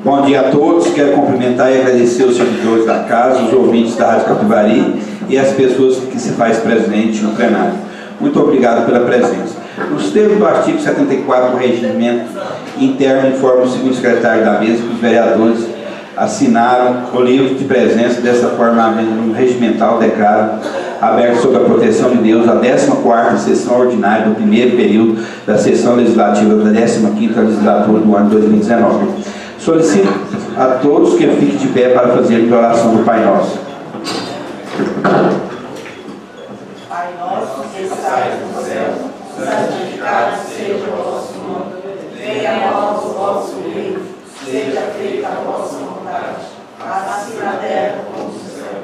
Bom dia a todos. Quero cumprimentar e agradecer os servidores da casa, os ouvintes da Rádio Capivari e as pessoas que se faz presente no plenário. Muito obrigado pela presença. Nos termos do artigo 74 do Regimento Interno, informa o segundo secretário da mesa que os vereadores assinaram o livro de presença. Dessa forma, a mesa regimental declara aberto sob a proteção de Deus a 14ª sessão ordinária do primeiro período da sessão legislativa da 15ª legislatura do ano 2019. Solicito a todos que fiquem de pé para fazer a oração do Pai Nosso. Pai nosso que estais no céu, santificado seja o vosso nome. Venha a nós o vosso reino, seja feita a vossa vontade, assim na terra como no céu.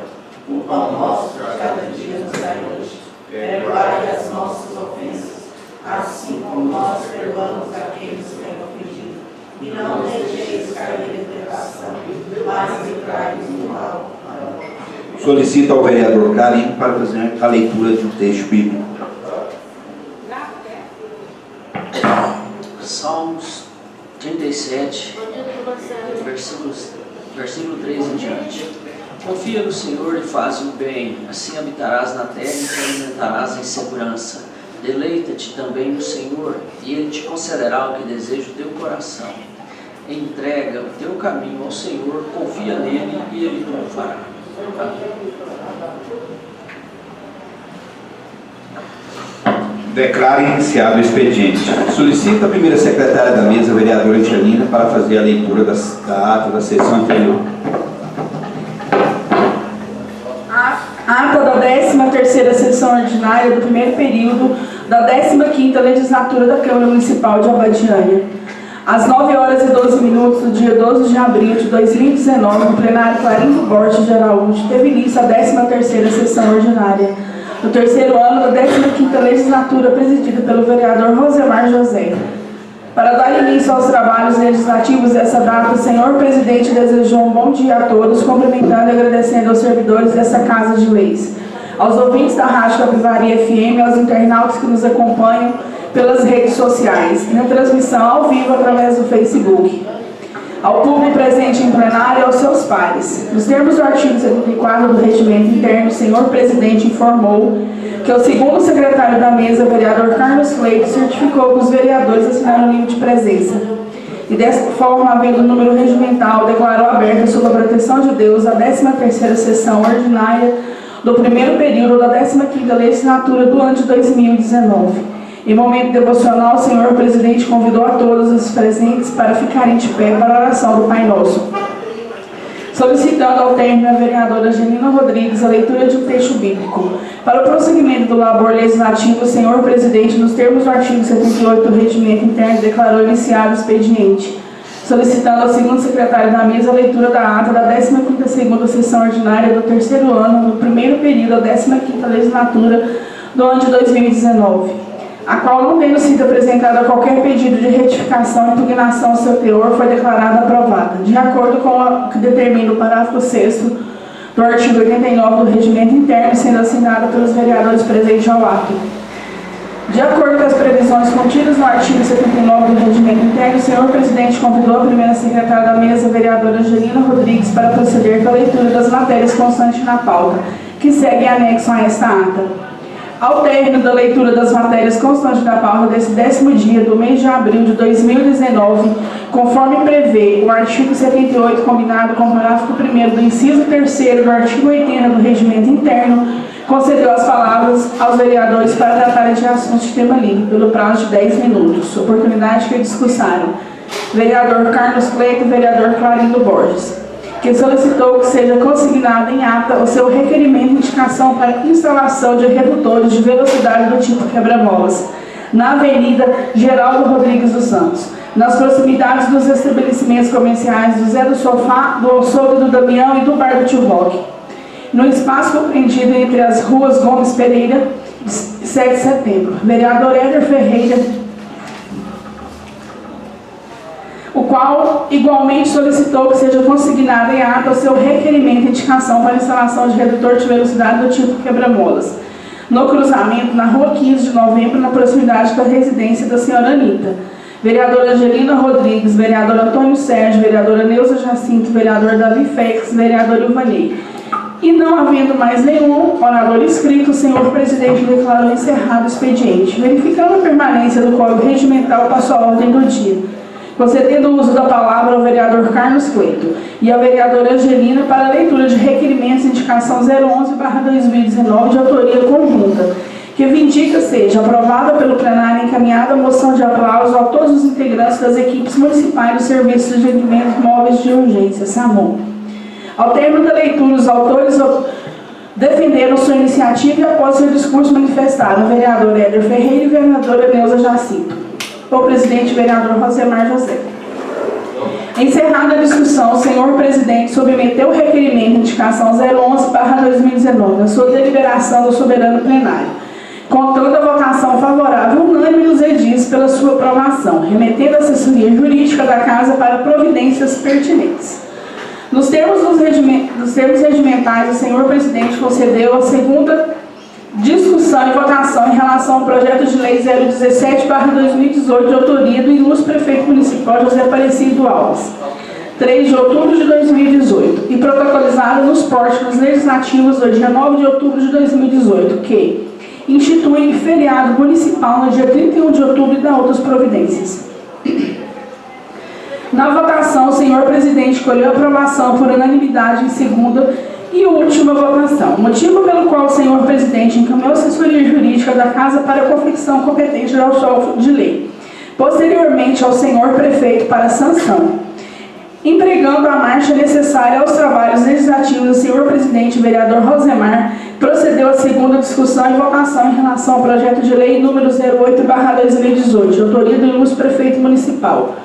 O pão nosso de cada dia nos dai hoje. Perdoai as nossas ofensas, assim como nós perdoamos a quem nos tem ofendido. E não deixeis cair em tentação, mas livrai-nos do mal. Solicito ao vereador Clarindo para fazer a leitura de um texto bíblico. Salmos 37, versículo 3 em diante. Confia no Senhor e faz o bem, assim habitarás na terra e te alimentarás em segurança. Deleita-te também no Senhor, e Ele te concederá o que deseja o teu coração. Entrega o teu caminho ao Senhor, confia nele e Ele tudo fará. Declaro iniciado o expediente. Solicito a primeira secretária da mesa, a vereadora Angelina, para fazer a leitura da ata da sessão anterior. Ata da 13ª sessão ordinária do primeiro período da 15ª legislatura da Câmara Municipal de Abadiânia. Às 9h12 do dia 12 de abril de 2019, no plenário Clarindo Borges de Araújo, teve início a 13ª sessão ordinária do terceiro ano da 15ª legislatura, presidida pelo vereador Rosemar José. Para dar início aos trabalhos legislativos dessa data, o senhor presidente desejou um bom dia a todos, cumprimentando e agradecendo aos servidores dessa Casa de Leis, aos ouvintes da Rádio Capivari FM, aos internautas que nos acompanham pelas redes sociais e na transmissão ao vivo através do Facebook, ao público presente em plenário e aos seus pares. Nos termos do artigo 74 do Regimento Interno, o senhor presidente informou que o segundo secretário da mesa, o vereador Carlos Cleito, certificou que os vereadores assinaram o livro de presença. E desta forma, havendo o número regimental, declarou aberta sob a proteção de Deus a 13ª sessão ordinária do primeiro período da 15ª legislatura do ano de 2019. Em momento devocional, o senhor presidente convidou a todos os presentes para ficarem de pé para a oração do Pai Nosso. Solicitando ao término a vereadora Angelina Rodrigues a leitura de um texto bíblico. Para o prosseguimento do labor legislativo, o senhor presidente, nos termos do artigo 78 do Regimento Interno, declarou iniciado o expediente, solicitando ao segundo secretário da mesa a leitura da ata da 15ª sessão ordinária do terceiro ano do primeiro período da 15ª legislatura do ano de 2019. A qual, não tendo sido apresentada qualquer pedido de retificação ou impugnação ao seu teor, foi declarada aprovada, de acordo com o que determina o parágrafo 6º do artigo 89 do Regimento Interno, sendo assinada pelos vereadores presentes ao ato. De acordo com as previsões contidas no artigo 79 do Regimento Interno, o senhor presidente convidou a primeira secretária da mesa, a vereadora Angelina Rodrigues, para proceder com a leitura das matérias constantes na pauta, que segue em anexo a esta ata. Ao término da leitura das matérias constantes da pauta desse 10º dia do mês de abril de 2019, conforme prevê o artigo 78, combinado com o parágrafo 1º do inciso 3º do artigo 80 do Regimento Interno, concedeu as palavras aos vereadores para tratarem de assuntos de tema livre, pelo prazo de 10 minutos, oportunidade que discursaram vereador Carlos Cleito e vereador Clarindo Borges, que solicitou que seja consignado em ata o seu requerimento de indicação para instalação de redutores de velocidade do tipo quebra-molas na Avenida Geraldo Rodrigues dos Santos, nas proximidades dos estabelecimentos comerciais do Zé do Sofá, do Açougue do Damião e do Bar do Tio Roque, no espaço compreendido entre as ruas Gomes Pereira e 7 de setembro. Vereador Éder Ferreira, o qual igualmente solicitou que seja consignado em ata o seu requerimento de indicação para instalação de redutor de velocidade do tipo quebra-molas, no cruzamento na rua 15 de novembro, na proximidade da residência da senhora Anitta, vereadora Angelina Rodrigues, vereador Antônio Sérgio, vereadora Neuza Jacinto, vereador Davi Fex, vereador Ilvanei. E não havendo mais nenhum orador inscrito, o senhor presidente declarou encerrado o expediente. Verificando a permanência do Código Regimental, passo a ordem do dia, concedendo o uso da palavra ao vereador Carlos Cleito e à vereadora Angelina para a leitura de requerimentos indicação 011/2019 de autoria conjunta, que vindica seja aprovada pelo plenário e encaminhada a moção de aplauso a todos os integrantes das equipes municipais do Serviço de Atendimentos Móveis de Urgência, SAMU. Ao término da leitura, os autores defenderam sua iniciativa e após seu discurso manifestado, o vereador Éder Ferreira e a vereadora Neuza Jacinto. O presidente, vereador Rosemar José. Encerrada a discussão, o senhor presidente submeteu o requerimento de indicação 011/2019 na sua deliberação do soberano plenário, contando a votação favorável unânime dos edis pela sua aprovação, remetendo a assessoria jurídica da Casa para providências pertinentes. Nos termos regimentais, o senhor presidente concedeu a segunda discussão e votação em relação ao projeto de lei 017/2018 de autoria do ilustre prefeito municipal José Aparecido Alves, 3 de outubro de 2018, e protocolizado nos pórticos legislativos do dia 9 de outubro de 2018, que institui feriado municipal no dia 31 de outubro e dá outras providências. Na votação, o senhor presidente colheu aprovação por unanimidade em segunda e última votação, motivo pelo qual o senhor presidente encaminhou a assessoria jurídica da Casa para a confecção competente do autor de lei, posteriormente ao senhor prefeito para sanção. Empregando a marcha necessária aos trabalhos legislativos, o senhor presidente, vereador Rosemar, procedeu à segunda discussão e votação em relação ao projeto de lei número 08/2018, de autoria do ilustre prefeito municipal,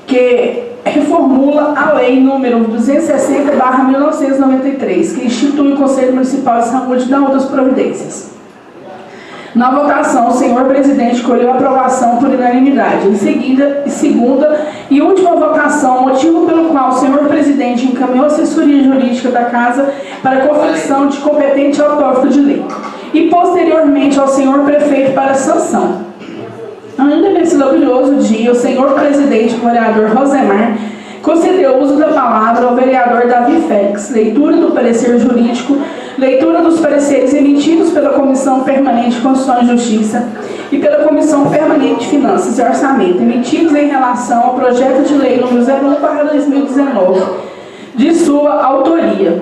que reformula a lei número 260/1993, que institui o Conselho Municipal de Saúde e dá outras providências. Na votação, o senhor presidente colheu a aprovação por unanimidade. Em seguida, segunda e última votação, motivo pelo qual o senhor presidente encaminhou a assessoria jurídica da Casa para a confecção de competente autógrafo de lei, e posteriormente ao senhor prefeito para sanção. Ainda nesse glorioso dia, o senhor presidente, vereador Rosemar, concedeu o uso da palavra ao vereador Davi Fex, leitura do parecer jurídico, leitura dos pareceres emitidos pela Comissão Permanente de Constituição e Justiça e pela Comissão Permanente de Finanças e Orçamento, emitidos em relação ao projeto de lei número 01/2019, de sua autoria,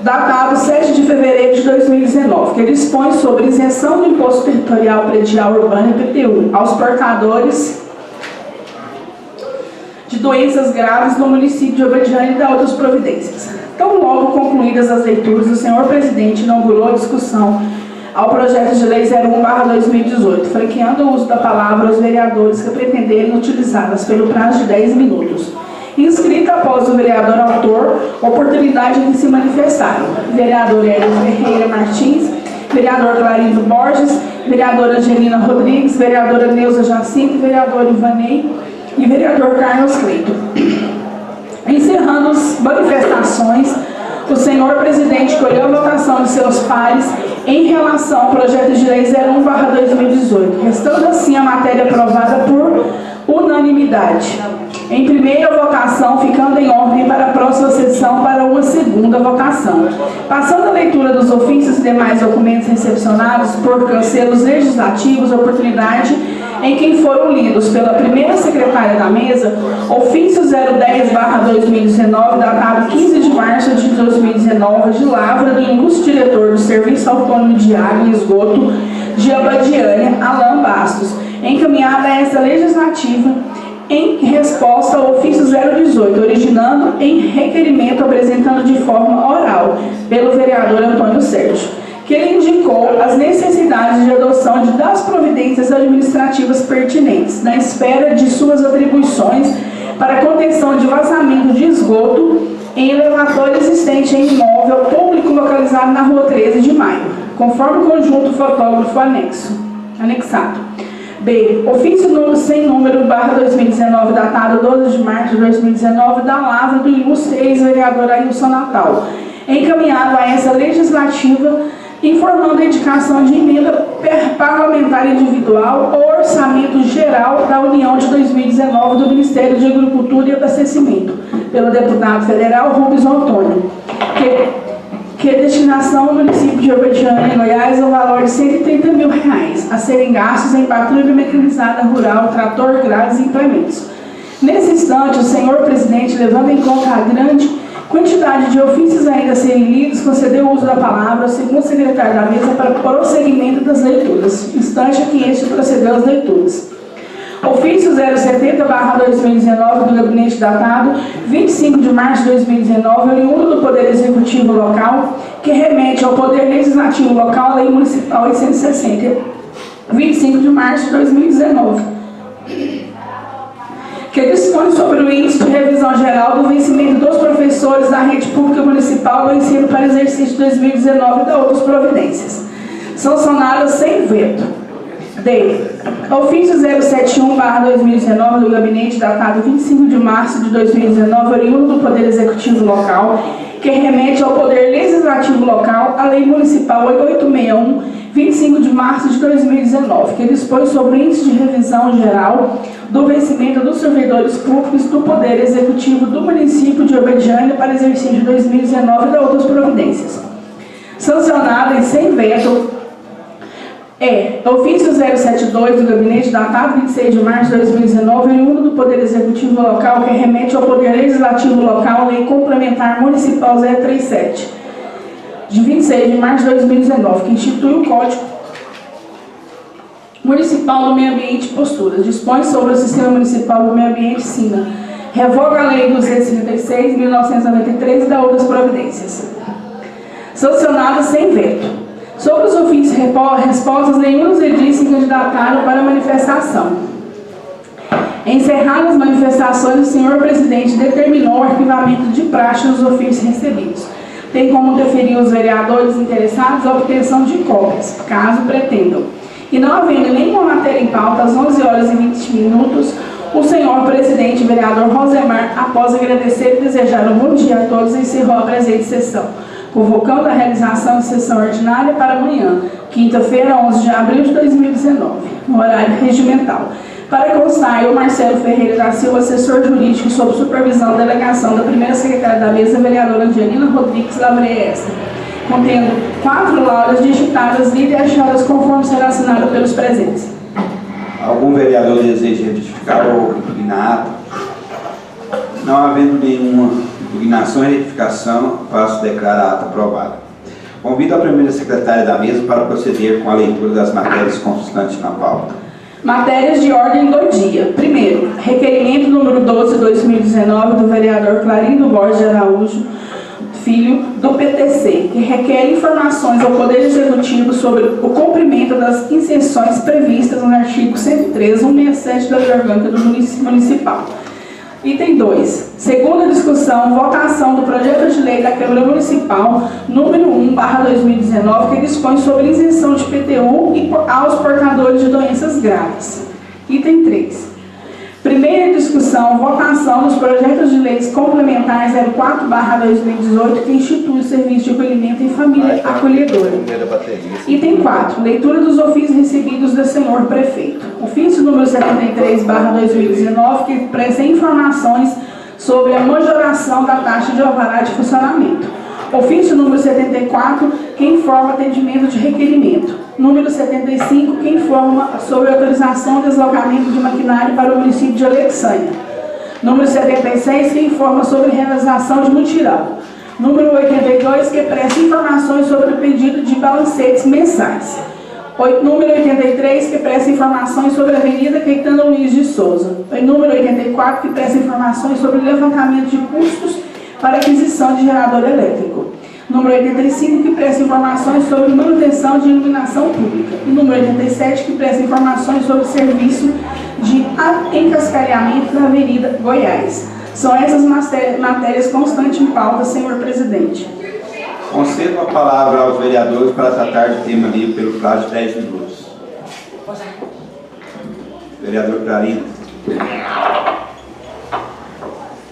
datado 7 de fevereiro de 2019, que dispõe sobre isenção do Imposto Territorial Predial Urbano IPTU aos portadores de doenças graves no município de Abadiânia e da outras providências. Tão logo concluídas as leituras, o senhor presidente inaugurou a discussão ao projeto de lei 01/2018, franqueando o uso da palavra aos vereadores que pretenderem utilizá-las pelo prazo de 10 minutos. Inscrita após o vereador autor, oportunidade de se manifestarem: vereador Hélio Ferreira Martins, vereador Clarindo Borges, vereadora Angelina Rodrigues, vereadora Neuza Jacinto, vereador Ilvanei e vereador Carlos Cleito. Encerrando as manifestações, o senhor presidente colheu a votação de seus pares em relação ao projeto de lei 01/2018, restando assim a matéria aprovada por unanimidade. Em primeira votação, ficando em ordem para a próxima sessão para uma segunda votação. Passando a leitura dos ofícios e demais documentos recepcionados por cancelos legislativos, oportunidade em quem foram lidos pela primeira secretária da mesa, ofício 010/2019, datado 15 de março de 2019, de lavra do ilustre diretor do Serviço Autônomo de Água e Esgoto de Abadiânia, Alain Bastos, encaminhada a esta legislativa em resposta ao ofício 018, originando em requerimento apresentando de forma oral pelo vereador Antônio Sérgio, que ele indicou as necessidades de adoção das providências administrativas pertinentes, na espera de suas atribuições para a contenção de vazamento de esgoto em elevatório existente em imóvel público localizado na rua 13 de maio, conforme o conjunto fotógrafo anexado. B. Ofício sem número /2019, datado 12 de março de 2019, da lavra do ilustre ex-vereador Ailson Natal, encaminhado a essa legislativa informando a indicação de emenda parlamentar individual ao Orçamento Geral da União de 2019 do Ministério de Agricultura e Abastecimento, pelo deputado federal Rubens Antônio, que destinação ao município de Abadiânia, Goiás, ao valor de R$ 130 mil, a serem gastos em patrulha mecanizada rural, trator, grades e implementos. Nesse instante, o senhor presidente, levando em conta a grande quantidade de ofícios ainda a serem lidos, concedeu o uso da palavra ao segundo secretário da mesa para prosseguimento das leituras, instante a que este procedeu às leituras. Ofício 070/2019 do Gabinete datado 25 de março de 2019, oriundo do Poder Executivo Local, que remete ao Poder Legislativo Local, Lei Municipal 860, 25 de março de 2019, que dispõe sobre o índice de revisão geral do vencimento dos professores da rede pública municipal do ensino para exercício 2019 e da outras providências, sancionadas sem veto. D. Ofício 071/2019 do Gabinete datado 25 de março de 2019, oriundo do Poder Executivo Local, que remete ao Poder Legislativo Local, a Lei Municipal 8861, 25 de março de 2019, que dispõe sobre o índice de revisão geral do vencimento dos servidores públicos do Poder Executivo do município de Abadiânia para exercício 2019 e da outras providências. Sancionado em sem veto. Ofício 072 do Gabinete datado 26 de março de 2019, oriundo do Poder Executivo Local, que remete ao Poder Legislativo Local, Lei Complementar Municipal 037, de 26 de março de 2019, que institui o Código Municipal do Meio Ambiente e Posturas, dispõe sobre o Sistema Municipal do Meio Ambiente, SIMA, revoga a Lei 236/1993 e da outras providências. Sancionado sem veto. Sobre os ofícios respostas, nenhum dos edis se candidataram para manifestação. Encerradas as manifestações, o senhor presidente determinou o arquivamento de praxe dos ofícios recebidos. Tem como deferir os vereadores interessados a obtenção de cópias, caso pretendam. E não havendo nenhuma matéria em pauta, às 11h20, o senhor presidente, vereador Rosemar, após agradecer e desejar um bom dia a todos, encerrou a presente sessão, convocando a realização de sessão ordinária para amanhã, quinta-feira, 11 de abril de 2019, no horário regimental. Para constar, eu, Marcelo Ferreira da Silva, assessor jurídico, sob supervisão da delegação da primeira secretária da mesa, vereadora Angelina Rodrigues Lavreesta, contendo 4 laudas digitadas, lidas e achadas conforme será assinado pelos presentes. Algum vereador deseja retificar ou impugnar? Não havendo nenhuma impugnação e retificação, passo a declarar a ata aprovada. Convido a primeira secretária da mesa para proceder com a leitura das matérias constantes na pauta. Matérias de ordem do dia. Primeiro, requerimento número 12/2019 do vereador Clarindo Borges de Araújo Filho, do PTC, que requer informações ao Poder Executivo sobre o cumprimento das isenções previstas no artigo 103, 167 da Lei Orgânica do Municipal. Item 2. Segunda discussão, votação do projeto de lei da Câmara Municipal número 1/2019, que dispõe sobre isenção de PTU aos portadores de doenças graves. Item 3. Primeira discussão, votação dos projetos de leis complementares 04/2018, que institui o serviço de acolhimento em família acolhedora. Item 4. Leitura dos ofícios recebidos do senhor prefeito. Ofício número 73/2019, que presta informações sobre a majoração da taxa de alvará de funcionamento. Ofício número 74, que informa atendimento de requerimento. Número 75, que informa sobre autorização e deslocamento de maquinário para o município de Alexânia. Número 76, que informa sobre realização de mutirão. Número 82, que presta informações sobre o pedido de balancetes mensais. Número 83, que presta informações sobre a Avenida Caetano Luiz de Souza. Número 84, que presta informações sobre o levantamento de custos para aquisição de gerador elétrico. Número 85, que presta informações sobre manutenção de iluminação pública. E número 87, que presta informações sobre o serviço de encascalhamento da Avenida Goiás. São essas matérias constantes em pauta, senhor presidente. Concedo a palavra aos vereadores para tratar de tema livre pelo prazo de 10 minutos. Vereador Clarindo.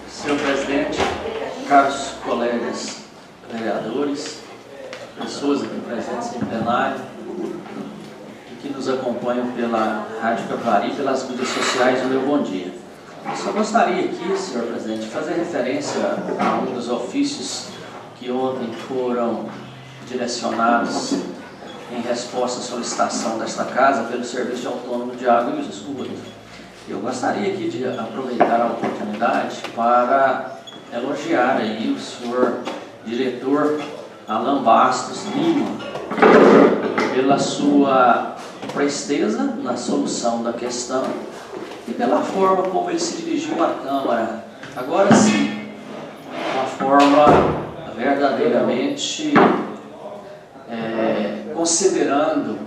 Senhor presidente, caros colegas vereadores, pessoas aqui presentes em pela Rádio Capivari, pelas mídias sociais, o meu bom dia. Eu só gostaria aqui, senhor presidente, de fazer referência a um dos ofícios que ontem foram direcionados em resposta à solicitação desta casa pelo Serviço Autônomo de Água e Esgoto. Eu gostaria aqui de aproveitar a oportunidade para elogiar aí o senhor diretor Alan Bastos Lima pela sua presteza na solução da questão e pela forma como ele se dirigiu à Câmara. Agora sim, uma forma verdadeiramente considerando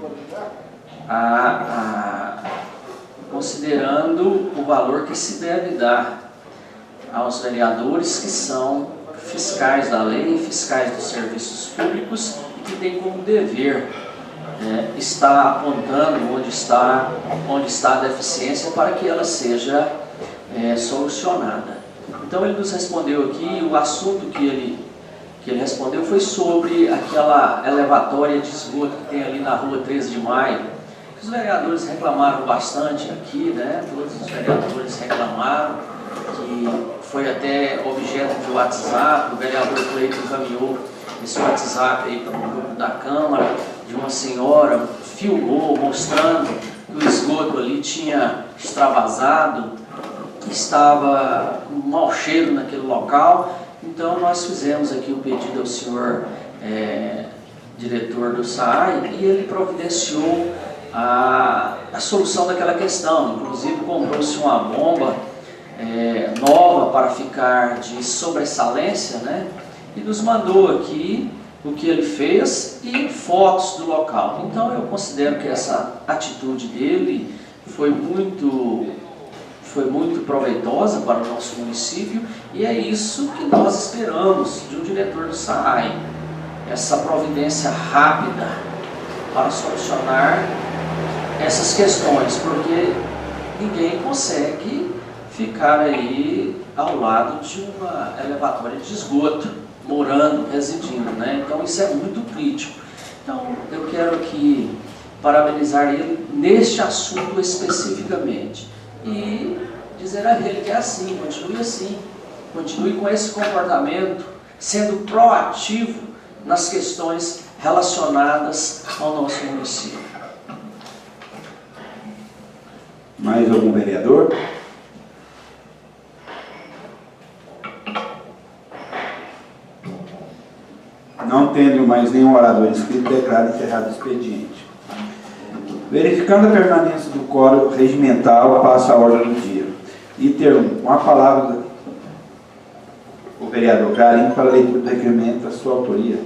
o valor que se deve dar aos vereadores que são fiscais da lei, fiscais dos serviços públicos e que têm como dever estar apontando onde está a deficiência para que ela seja solucionada. Então ele nos respondeu aqui, o assunto que ele respondeu foi sobre aquela elevatória de esgoto que tem ali na rua 13 de Maio. Os vereadores reclamaram bastante aqui, né? Todos os vereadores reclamaram, que foi até objeto de WhatsApp. O vereador Cleiton encaminhou esse WhatsApp aí para o grupo da Câmara, de uma senhora, filmou, mostrando que o esgoto ali tinha extravasado, estava com um mau cheiro naquele local. Então nós fizemos aqui o pedido ao senhor diretor do SAAI e ele providenciou a solução daquela questão. Inclusive comprou-se uma bomba nova para ficar de sobressalência, né? E nos mandou aqui o que ele fez e fotos do local. Então eu considero que essa atitude dele foi muito proveitosa para o nosso município e é isso que nós esperamos de um diretor do SAAI, essa providência rápida para solucionar essas questões, porque ninguém consegue ficar aí ao lado de uma elevatória de esgoto, morando, residindo, né? Então isso é muito crítico. Então eu quero aqui parabenizar ele neste assunto especificamente e dizer a ele que é assim, continue com esse comportamento, sendo proativo nas questões relacionadas ao nosso município. Mais algum vereador? Não tendo mais nenhum orador inscrito, declaro encerrado o expediente. Verificando a permanência do quórum regimental, passa a ordem do dia. Item 1, com a palavra o vereador Carim para a leitura do requerimento da sua autoria.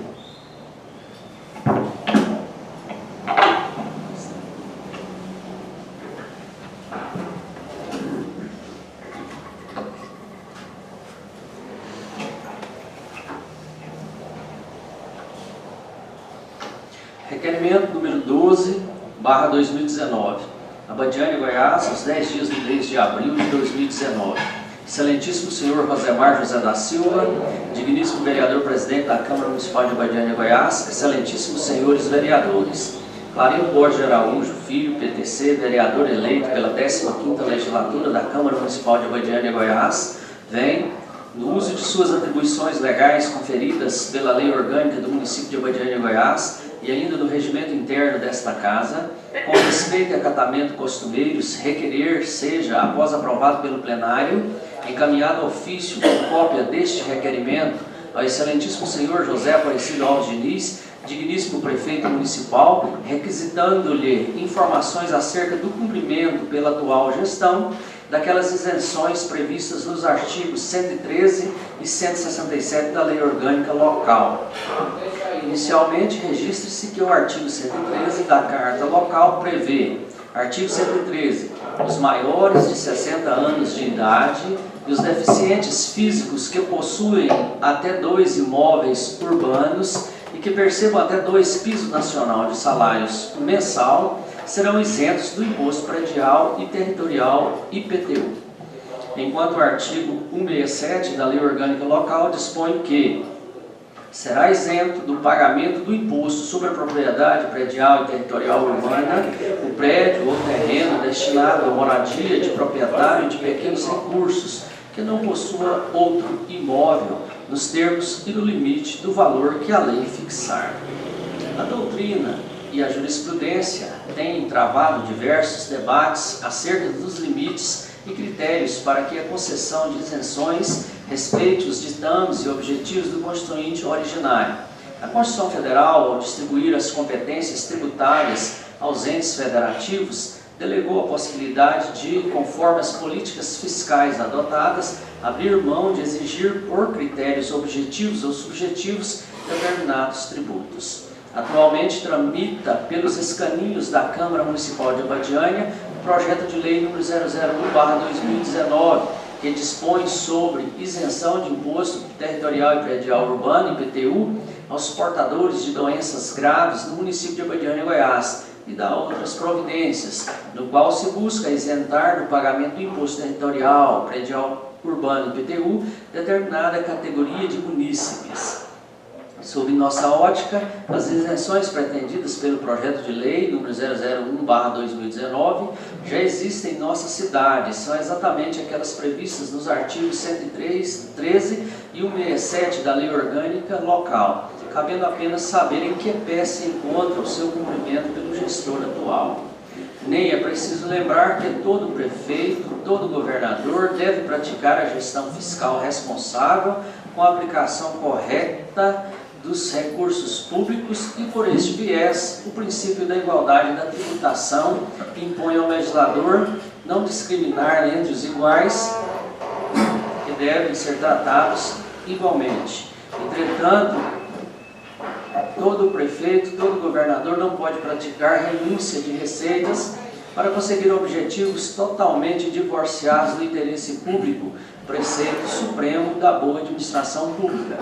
Requerimento número 12/2019. Abadiânia, Goiás, aos 10 dias do mês de abril de 2019. Excelentíssimo senhor Rosemar José da Silva, digníssimo vereador presidente da Câmara Municipal de Abadiânia, Goiás, excelentíssimos senhores vereadores. Clarinho Borges de Araújo Filho, PTC, vereador eleito pela 15ª legislatura da Câmara Municipal de Abadiânia, Goiás, vem, no uso de suas atribuições legais conferidas pela Lei Orgânica do município de Abadiânia, Goiás, e ainda do regimento interno desta casa, com respeito e acatamento costumeiros, requerer seja, após aprovado pelo plenário, encaminhado ofício com cópia deste requerimento ao excelentíssimo senhor José Aparecido Alves Diniz, digníssimo prefeito municipal, requisitando-lhe informações acerca do cumprimento pela atual gestão daquelas isenções previstas nos artigos 113 e 167 da Lei Orgânica Local. Inicialmente, registre-se que o artigo 113 da Carta Local prevê, artigo 113, os maiores de 60 anos de idade e os deficientes físicos que possuem até 2 imóveis urbanos e que percebam até 2 pisos nacional de salários mensal serão isentos do imposto predial e territorial IPTU. Enquanto o artigo 167 da Lei Orgânica Local dispõe que será isento do pagamento do imposto sobre a propriedade predial e territorial urbana o prédio ou terreno destinado à moradia de proprietário de pequenos recursos que não possua outro imóvel, nos termos e no limite do valor que a lei fixar. A doutrina e a jurisprudência têm travado diversos debates acerca dos limites e critérios para que a concessão de isenções respeite os ditames e objetivos do Constituinte originário. A Constituição Federal, ao distribuir as competências tributárias aos entes federativos, delegou a possibilidade de, conforme as políticas fiscais adotadas, abrir mão de exigir por critérios objetivos ou subjetivos determinados tributos. Atualmente tramita pelos escaninhos da Câmara Municipal de Abadiânia o projeto de lei número 001/2019, que dispõe sobre isenção de imposto territorial e predial urbano, IPTU, aos portadores de doenças graves no município de Abadiânia, Goiás, e dá outras providências, no qual se busca isentar do pagamento do imposto territorial, predial urbano, IPTU, determinada categoria de munícipes. Sob nossa ótica, as isenções pretendidas pelo projeto de lei número 001/2019 já existem em nossa cidade, são exatamente aquelas previstas nos artigos 113 e 167 da Lei Orgânica Local, cabendo apenas saber em que pé se encontra o seu cumprimento pelo gestor atual. Nem é preciso lembrar que todo prefeito, todo governador deve praticar a gestão fiscal responsável com a aplicação correta dos recursos públicos e, por este viés, o princípio da igualdade da tributação impõe ao legislador não discriminar entre os iguais, que devem ser tratados igualmente. Entretanto, todo prefeito, todo governador não pode praticar renúncia de receitas para conseguir objetivos totalmente divorciados do interesse público, preceito supremo da boa administração pública.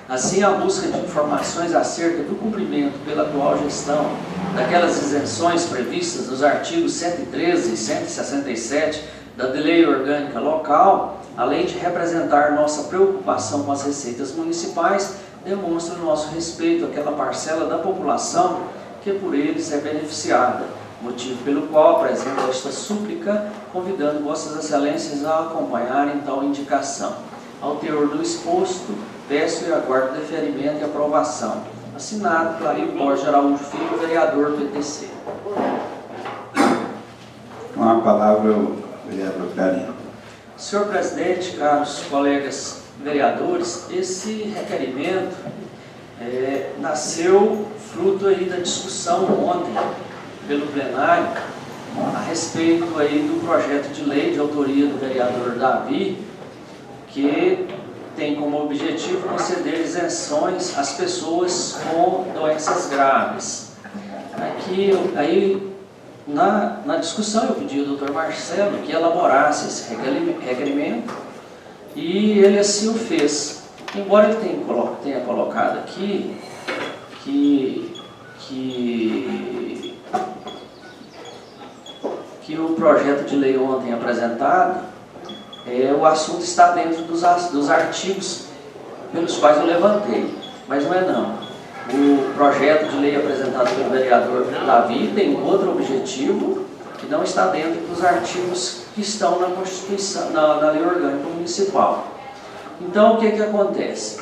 Assim, a busca de informações acerca do cumprimento pela atual gestão daquelas isenções previstas nos artigos 113 e 167 da Lei Orgânica Local, além de representar nossa preocupação com as receitas municipais, demonstra o nosso respeito àquela parcela da população que por eles é beneficiada, motivo pelo qual apresento esta súplica, convidando Vossas Excelências a acompanharem tal indicação. Ao teor do exposto, peço e aguardo deferimento e aprovação. Assinado Clario Borges Araújo Filho, vereador do PTC. Com a palavra o vereador Carino. Senhor presidente, caros colegas vereadores, esse requerimento nasceu fruto aí da discussão ontem pelo plenário a respeito aí do projeto de lei de autoria do vereador Davi, que tem como objetivo conceder isenções às pessoas com doenças graves. Na discussão eu pedi ao doutor Marcelo que elaborasse esse requerimento e ele assim o fez. Embora ele tenha colocado aqui que o projeto de lei ontem apresentado, o assunto está dentro dos artigos pelos quais eu levantei, mas não é não. O projeto de lei apresentado pelo vereador Davi tem outro objetivo que não está dentro dos artigos que estão na Constituição, na Lei Orgânica Municipal. Então, o que acontece?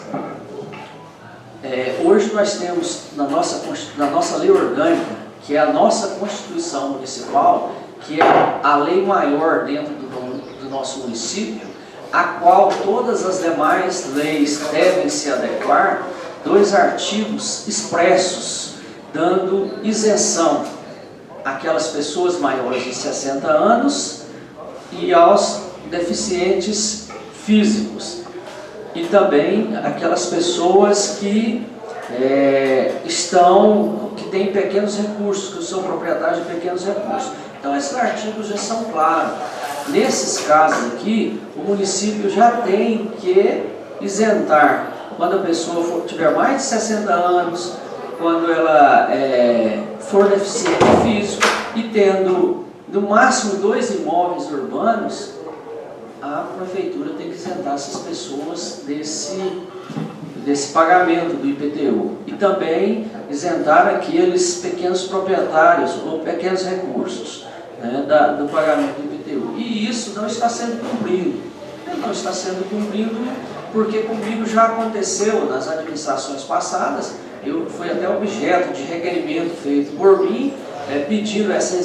Hoje nós temos na nossa Lei Orgânica, que é a nossa Constituição Municipal, que é a lei maior dentro do nosso município, a qual todas as demais leis devem se adequar, 2 artigos expressos, dando isenção àquelas pessoas maiores de 60 anos e aos deficientes físicos, e também aquelas pessoas que têm pequenos recursos, que são proprietários de pequenos recursos. Então, esses artigos já são claros. Nesses casos aqui, o município já tem que isentar quando a pessoa tiver mais de 60 anos, quando ela for deficiente físico e tendo no máximo 2 imóveis urbanos, a prefeitura tem que isentar essas pessoas desse pagamento do IPTU e também isentar aqueles pequenos proprietários ou pequenos recursos, né, do pagamento do IPTU. E isso não está sendo cumprido. Não está sendo cumprido porque comigo já aconteceu nas administrações passadas. Eu fui até objeto de requerimento feito por mim, pedindo essa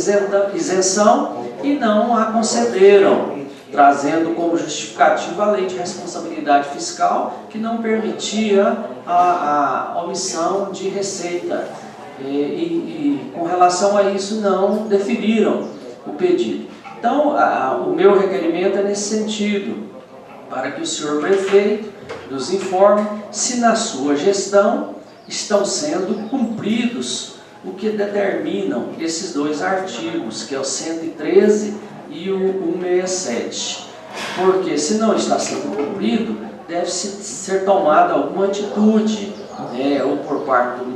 isenção e não a concederam, trazendo como justificativa a lei de responsabilidade fiscal, que não permitia a omissão de receita. E com relação a isso não deferiram o pedido. Então, o meu requerimento é nesse sentido, para que o senhor prefeito nos informe se na sua gestão estão sendo cumpridos o que determinam esses dois artigos, que é o 113 e o 167. Porque se não está sendo cumprido, deve ser tomada alguma atitude, ou por parte do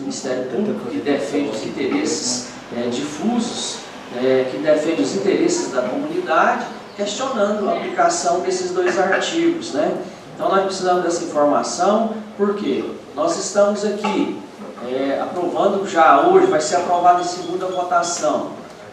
Ministério Público, que defende os interesses difusos, que defende os interesses da comunidade, questionando a aplicação desses dois artigos, né? Então nós precisamos dessa informação, porque nós estamos aqui aprovando já hoje, vai ser aprovado em segunda votação,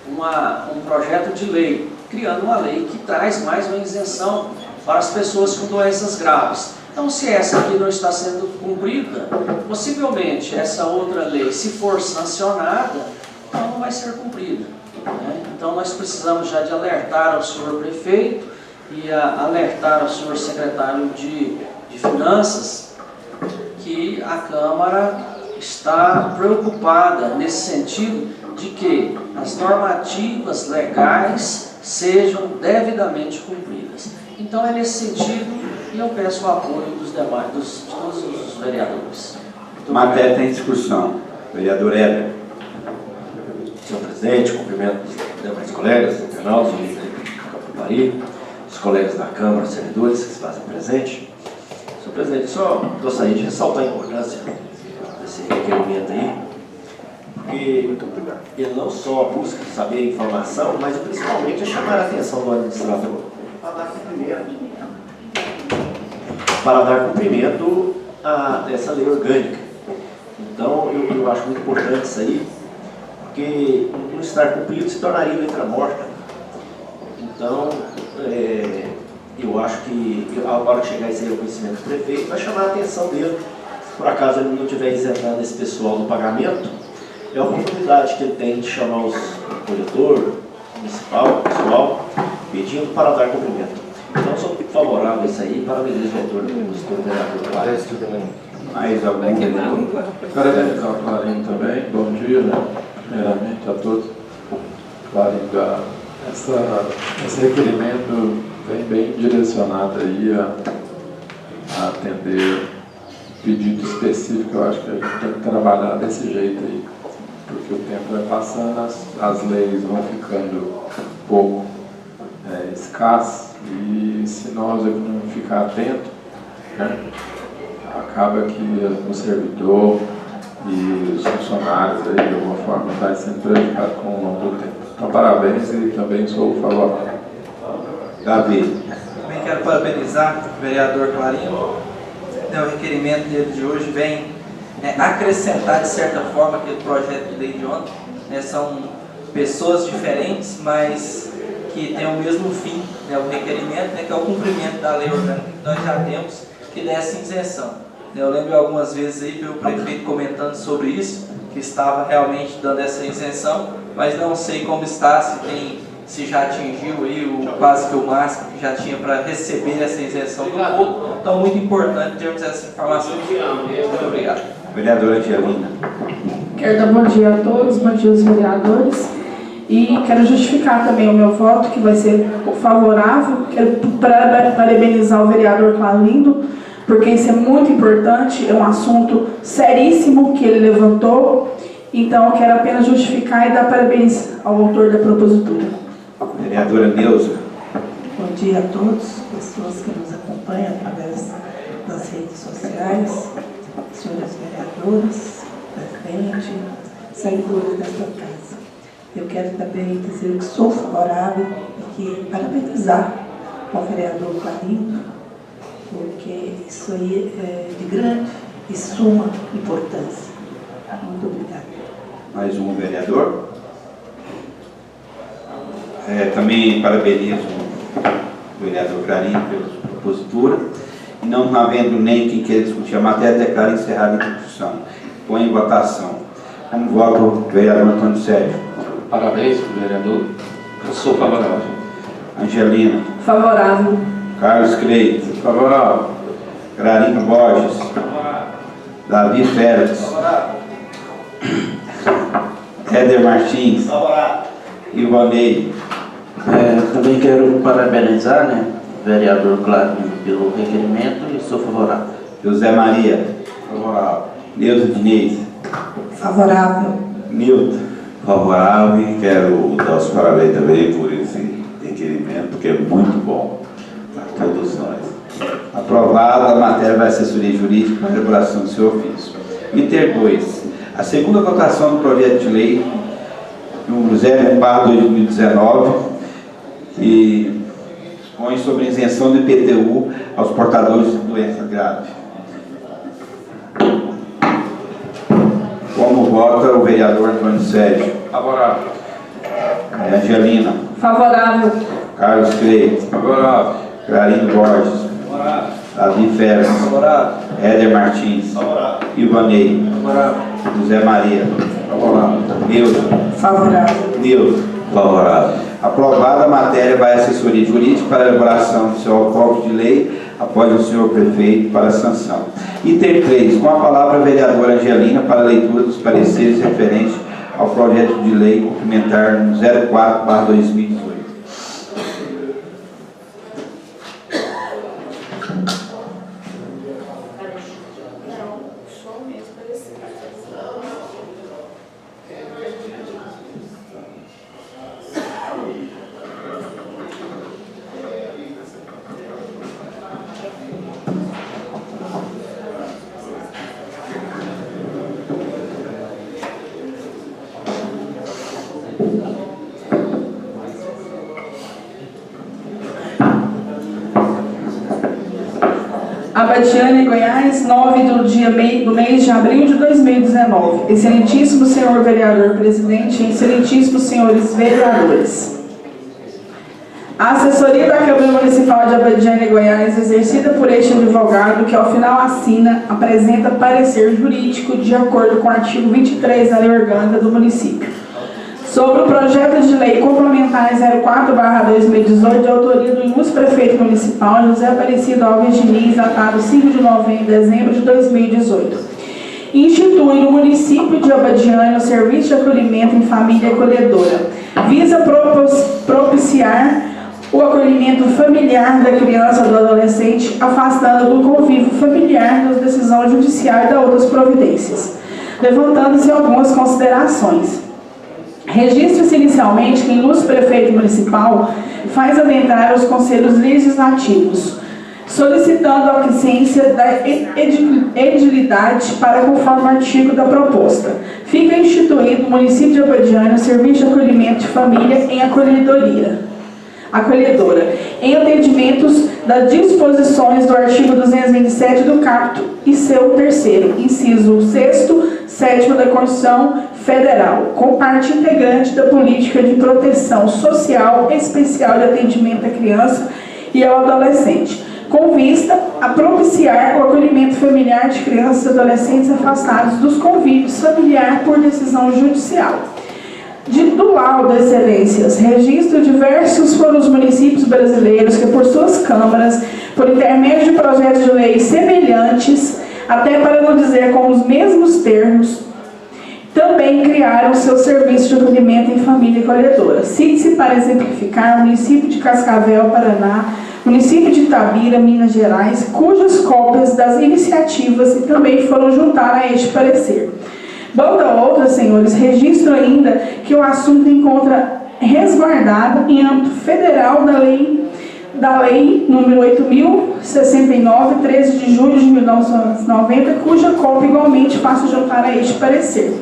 um projeto de lei, criando uma lei que traz mais uma isenção para as pessoas com doenças graves. Então, se essa aqui não está sendo cumprida, possivelmente essa outra lei, se for sancionada, então não vai ser cumprida, né? Então, nós precisamos já de alertar ao senhor prefeito e alertar ao senhor secretário de Finanças que a Câmara está preocupada nesse sentido de que as normativas legais sejam devidamente cumpridas. Então é nesse sentido e eu peço o apoio de todos os vereadores. Matéria está em discussão. Vereador Heber. Senhor presidente, cumprimento os demais colegas, internautas, ouvintes da Capivari, os colegas da Câmara, os servidores que se fazem presente. Senhor presidente, só gostaria de ressaltar a importância desse requerimento aí, porque ele não só busca saber a informação, mas principalmente é chamar a atenção do administrador para dar cumprimento a essa lei orgânica. Então, eu acho muito importante isso aí, porque não estar cumprido se tornaria letra morta. Então, eu acho que a hora que chegar esse aí ao conhecimento do prefeito, vai chamar a atenção dele. Se por acaso ele não tiver isentando esse pessoal do pagamento, é a oportunidade que ele tem de chamar os corretor municipal, pessoal, pedindo para dar cumprimento. Então, sou favorável a isso aí, parabenizo o autor do vereador. Mais algum vereador? Parabenizar o Clarinho também, bom dia, né? Primeiramente a todos. Clarinho, esse requerimento vem bem direcionado aí a atender pedido específico. Eu acho que a gente tem que trabalhar desse jeito aí, porque o tempo vai passando, as leis vão ficando um pouco escassas, e se nós não ficar atento, né, acaba que o servidor e os funcionários aí, de alguma forma, vai sendo prejudicado com o longo do tempo. Então, parabéns, e também sou favorável. Davi. Também quero parabenizar o vereador Clarinho. O requerimento dele de hoje vem acrescentar, de certa forma, aquele projeto de lei de ontem. São pessoas diferentes, mas que têm o mesmo fim, o requerimento, que é o cumprimento da lei orgânica que nós já temos, que dessa isenção. Eu lembro algumas vezes aí pelo prefeito comentando sobre isso, que estava realmente dando essa isenção, mas não sei como está, se já atingiu aí quase que o máximo que já tinha para receber essa isenção do povo. Então, muito importante termos essa informação. Muito obrigado. Vereadora Angelina. Quero dar bom dia a todos, bom dia aos vereadores. E quero justificar também o meu voto, que vai ser favorável. Quero parabenizar o vereador Clarindo, porque isso é muito importante, é um assunto seríssimo que ele levantou. Então, eu quero apenas justificar e dar parabéns ao autor da propositura. Vereadora Neuza. Bom dia a todos, pessoas que nos acompanham através das redes sociais, senhores vereadores, presidente, servidores desta casa. Eu quero também dizer que sou favorável e que parabenizar o vereador Clarindo porque isso aí é de grande e suma importância. Muito obrigada. Mais um vereador. Também parabenizo o vereador Clarinho pela sua propositura. E não havendo nem quem queira discutir a matéria, declaro encerrada a discussão. Põe em votação. Como vota o vereador Antônio Sérgio? Parabéns, vereador. Eu sou favorável. Angelina. Favorável. Carlos Cleito. Favorável. Clarinho Borges. Davi Félix. Éder Martins. Ivonei. Também quero parabenizar, né, o vereador Clarinho pelo requerimento e sou favorável. José Maria. Favorável. Neuza Diniz. Favorável. Nilton. Favorável, e quero dar os parabéns também por esse requerimento, que é muito bom para todos nós. Aprovada, a matéria vai à assessoria jurídica para a elaboração do seu ofício. Item 2. A segunda votação do projeto de lei número 0/2019, que põe sobre isenção do IPTU aos portadores de doença grave. Como vota o vereador Antônio Sérgio? Favorável. Angelina. Favorável. Carlos Cleito. Favorável. Clarinho Borges. Davi Félix. Éder Martins. Ivanei. José Maria. Nilton. Favorável. Nilton. Favorável. Aprovada, a matéria vai à assessoria jurídica para a elaboração do seu corpo de lei, após o senhor prefeito para a sanção. Item 3. Com a palavra a vereadora Angelina para a leitura dos pareceres referentes ao projeto de lei complementar 04/2018. Abadiânia, Goiás, 9 do mês de abril de 2019. Excelentíssimo senhor vereador presidente, excelentíssimos senhores vereadores. A assessoria da Câmara Municipal de Abadiânia, Goiás, exercida por este advogado, que ao final assina, apresenta parecer jurídico de acordo com o artigo 23 da Lei Orgânica do município, sobre o projeto de lei complementar 04/2018, de autoria do ilustre prefeito municipal José Aparecido Alves Diniz, datado 5 de dezembro de 2018. Institui no município de Abadiânia o serviço de acolhimento em família acolhedora. Visa propiciar o acolhimento familiar da criança ou do adolescente, afastando do convívio familiar, das decisões judiciais e das outras providências. Levantando-se algumas considerações. Registra-se inicialmente que o ilustre prefeito municipal faz adentrar os conselhos legislativos, solicitando a aquiescência da edilidade para conforme o artigo da proposta. Fica instituído no município de Abadiânia o serviço de acolhimento de família em acolhedora, em atendimentos das disposições do artigo 227 do caput e seu terceiro, inciso 6º, 7º da Constituição Federal, com parte integrante da política de proteção social especial de atendimento à criança e ao adolescente, com vista a propiciar o acolhimento familiar de crianças e adolescentes afastados dos convívios familiares por decisão judicial. Do laudo, excelências, registro diversos foram os municípios brasileiros que, por suas câmaras, por intermédio de projetos de lei semelhantes, até para não dizer com os mesmos termos, também criaram seu serviço de acolhimento em família acolhedora. Cite-se para exemplificar o município de Cascavel, Paraná, município de Itabira, Minas Gerais, cujas cópias das iniciativas também foram juntar a este parecer. Banda outra, senhores, registro ainda que o assunto encontra resguardado em âmbito federal da lei número 8.069, 13 de julho de 1990, cuja cópia igualmente faço juntar a este parecer.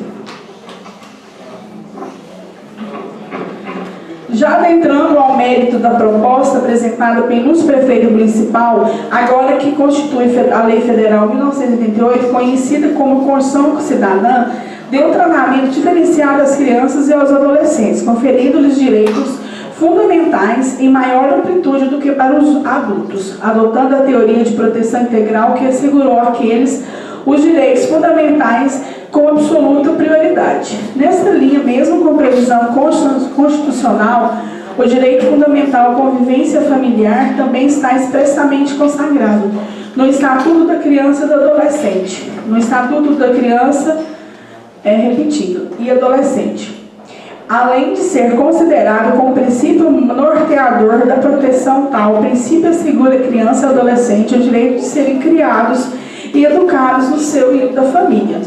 Já adentrando ao mérito da proposta apresentada pelo ilustre prefeito municipal, agora que constitui a Lei Federal 1988, conhecida como Constituição Cidadã, deu tratamento diferenciado às crianças e aos adolescentes, conferindo-lhes direitos fundamentais em maior amplitude do que para os adultos, adotando a teoria de proteção integral que assegurou àqueles os direitos fundamentais com absoluta prioridade. Nesta linha, mesmo com previsão constitucional, o direito fundamental à convivência familiar também está expressamente consagrado no Estatuto da Criança e do Adolescente, no Estatuto da Criança, e Adolescente, além de ser considerado como princípio norteador da proteção tal, o princípio assegura à criança e ao adolescente o direito de serem criados e educados no seu e da família.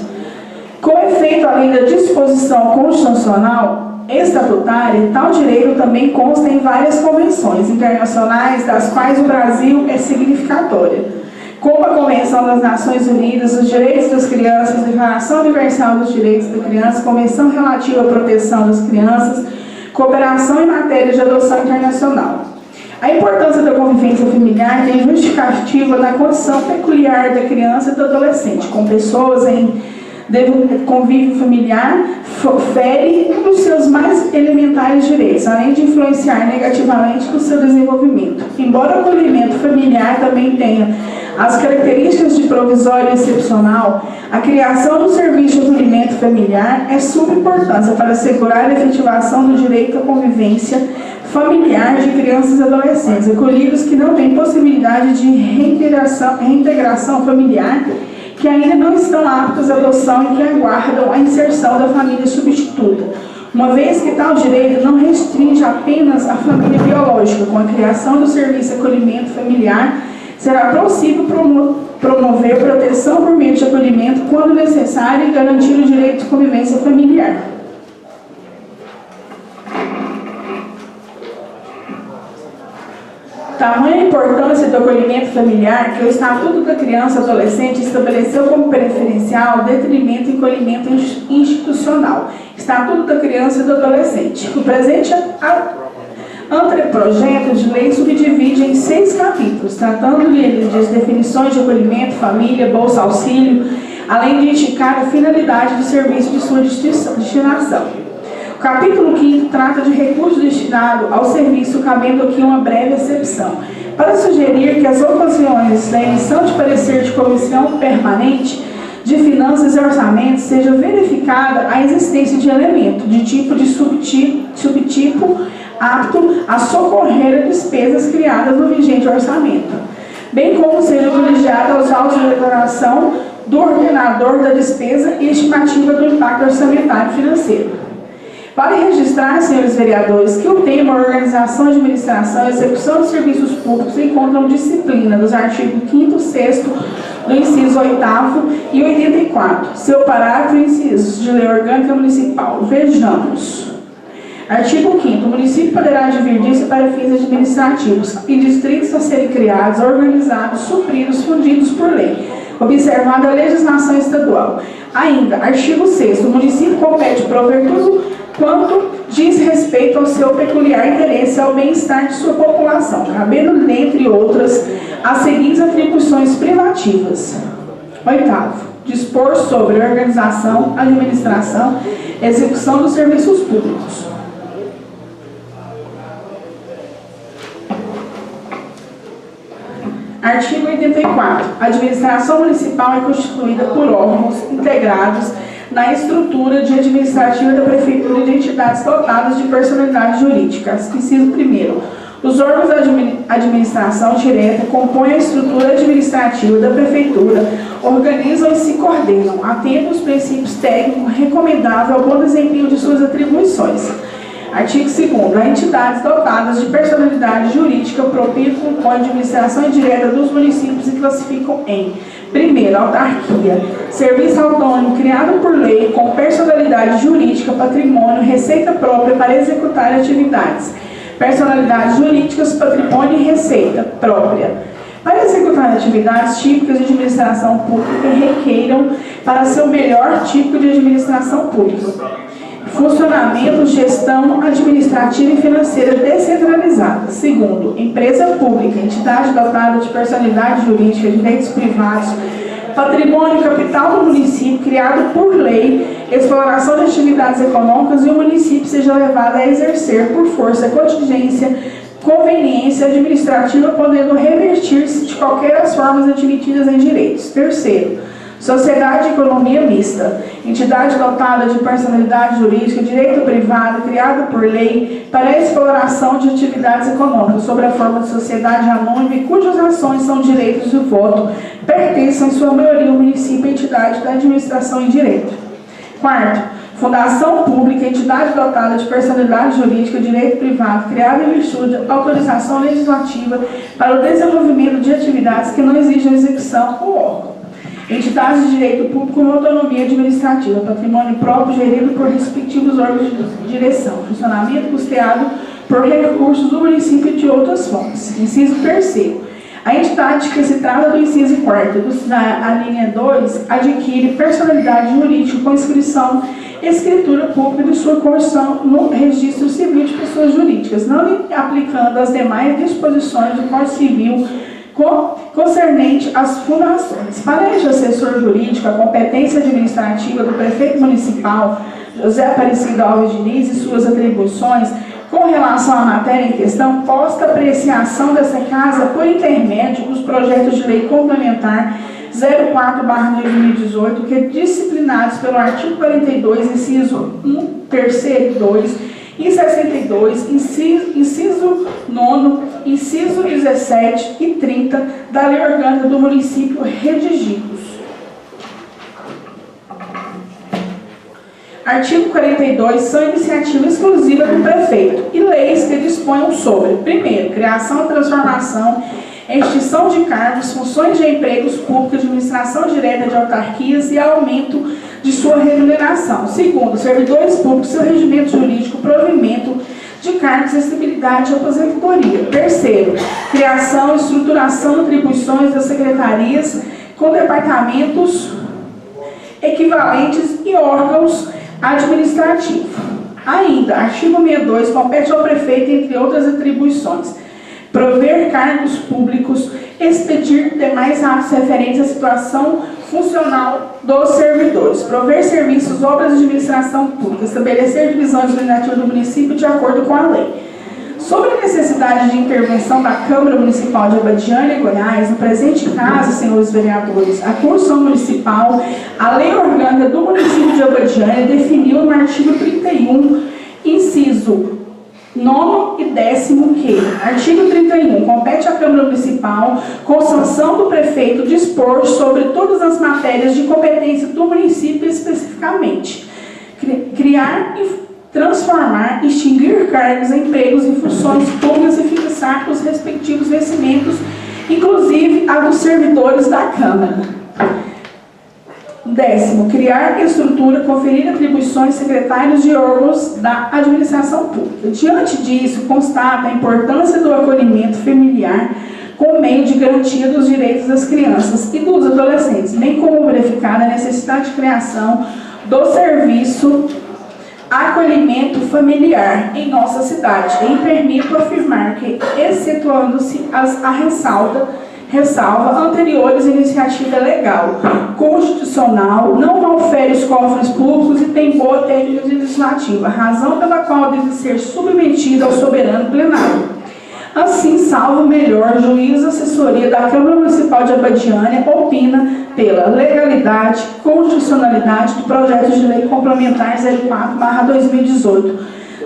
Com efeito, além da disposição constitucional estatutária, tal direito também consta em várias convenções internacionais, das quais o Brasil é significatória, como a Convenção das Nações Unidas dos Direitos das Crianças, Declaração Universal dos Direitos da Criança, Convenção relativa à proteção das crianças, cooperação em matéria de adoção internacional. A importância da convivência familiar tem justificativa na condição peculiar da criança e do adolescente, com pessoas em convívio familiar, fere um dos seus mais elementares direitos, além de influenciar negativamente no seu desenvolvimento. Embora o acolhimento familiar também tenha as características de provisório e excepcional, a criação do serviço de acolhimento familiar é suma importância para assegurar a efetivação do direito à convivência familiar de crianças e adolescentes acolhidos que não têm possibilidade de reintegração familiar, que ainda não estão aptos à adoção e que aguardam a inserção da família substituta, uma vez que tal direito não restringe apenas a família biológica. Com a criação do serviço de acolhimento familiar, será possível promover proteção por meio de acolhimento quando necessário e garantir o direito de convivência familiar. Tamanha a importância do acolhimento familiar que o Estatuto da Criança e Adolescente estabeleceu como preferencial detrimento e acolhimento institucional. Estatuto da Criança e do Adolescente. O presente anteprojeto de lei subdivide em 6 capítulos, tratando-lhe das definições de acolhimento, família, bolsa auxílio, além de indicar a finalidade do serviço de sua destinação. O capítulo 5 trata de recurso destinado ao serviço, cabendo aqui uma breve exceção, para sugerir que as ocasiões da emissão de parecer de comissão permanente de finanças e orçamentos seja verificada a existência de elemento, de tipo de subtipo apto a socorrer a despesas criadas no vigente orçamento, bem como seja privilegiada aos autos de declaração do ordenador da despesa e estimativa do impacto orçamentário financeiro. Vale registrar, senhores vereadores, que o tema organização, administração e execução dos serviços públicos encontram disciplina dos artigos 5º, 6º do inciso 8º e 84, seu parágrafo e incisos de lei orgânica municipal. Vejamos. Artigo 5º. O município poderá dividir-se para fins administrativos em distritos a serem criados, organizados, supridos, fundidos por lei, observada a legislação estadual. Ainda, artigo 6º. O município compete prover tudo quanto diz respeito ao seu peculiar interesse ao bem-estar de sua população, cabendo, dentre outras, as seguintes atribuições privativas. 8º. Dispor sobre a organização, administração e execução dos serviços públicos. Artigo 84. A administração municipal é constituída por órgãos integrados na estrutura de administrativa da Prefeitura e de entidades dotadas de personalidade jurídica. Inciso 1º. Os órgãos da administração direta compõem a estrutura administrativa da Prefeitura, organizam e se coordenam, atendendo os princípios técnicos recomendáveis ao bom desempenho de suas atribuições. Artigo 2º. As entidades dotadas de personalidade jurídica propriam com a administração indireta dos municípios e classificam em: primeiro, autarquia, serviço autônomo criado por lei com personalidade jurídica, patrimônio, receita própria para executar atividades. Personalidades jurídicas, patrimônio e receita própria para executar atividades típicas de administração pública e requeiram para seu melhor tipo de administração pública. funcionamento, gestão administrativa e financeira descentralizada. Segundo, empresa pública, entidade dotada de personalidade jurídica, direitos privados, patrimônio e capital do município, criado por lei, exploração de atividades econômicas e o município seja levado a exercer por força, contingência, conveniência administrativa, podendo revertir-se de qualquer das formas admitidas em direitos. Terceiro, sociedade de economia mista, entidade dotada de personalidade jurídica, direito privado, criado por lei para a exploração de atividades econômicas, sob a forma de sociedade anônima e cujas ações são direitos de voto, pertencem em sua maioria ao município e entidade da administração em direito. Quarto, fundação pública, entidade dotada de personalidade jurídica, direito privado, criada em virtude de autorização legislativa para o desenvolvimento de atividades que não exigem execução ou órgão. Entidades de direito público com autonomia administrativa, patrimônio próprio gerido por respectivos órgãos de direção, funcionamento custeado por recursos do município e de outras fontes. Inciso terceiro. A entidade que se trata do inciso 4º, da linha 2, adquire personalidade jurídica com inscrição, escritura pública de sua constituição no registro civil de pessoas jurídicas, não lhe aplicando as demais disposições do Código Civil concernente às fundações. Para este assessor jurídico, a competência administrativa do prefeito municipal, José Aparecido Alves Diniz, e suas atribuições com relação à matéria em questão, posta apreciação dessa casa por intermédio dos projetos de lei complementar 04/2018, que disciplinados pelo artigo 42, inciso 1, terceiro e 2, e 62, inciso 9, inciso 17 e 30 da Lei Orgânica do Município redigidos. Artigo 42. São iniciativa exclusiva do prefeito e leis que disponham sobre: primeiro, criação, transformação, extinção de cargos, funções de empregos públicos, administração direta de autarquias e aumento de sua remuneração. Segundo, servidores públicos, seu regimento jurídico, provimento de cargos, estabilidade e aposentadoria. Terceiro, criação, estruturação, atribuições das secretarias com departamentos equivalentes e órgãos administrativos. Ainda, artigo 62, compete ao prefeito, entre outras atribuições, prover cargos públicos, expedir demais atos referentes à situação funcional dos servidores, prover serviços, obras de administração pública, estabelecer divisões organizativas do município de acordo com a lei. Sobre a necessidade de intervenção da Câmara Municipal de Abadiânia, Goiás, no presente caso, senhores vereadores, a Constituição Municipal, a Lei Orgânica do município de Abadiânia definiu no artigo 31, inciso 9 e 10º que, artigo 31, compete à Câmara Municipal, com sanção do prefeito, dispor sobre todas as matérias de competência do município especificamente, criar e transformar, extinguir cargos, empregos e funções públicas e fixar os respectivos vencimentos, inclusive a dos servidores da Câmara. 10º, criar estrutura, conferir atribuições secretários de órgãos da administração pública. Diante disso, constata a importância do acolhimento familiar como meio de garantia dos direitos das crianças e dos adolescentes, bem como verificada a necessidade de criação do serviço acolhimento familiar em nossa cidade. E permito afirmar que, excetuando-se a ressalva anteriores iniciativa legal, constitucional, não malfere os cofres públicos e tem boa técnica legislativa, razão pela qual deve ser submetida ao soberano plenário. Assim, salvo melhor juízo, assessoria da Câmara Municipal de Abadiânia opina pela legalidade, constitucionalidade do projeto de lei complementar 04/2018,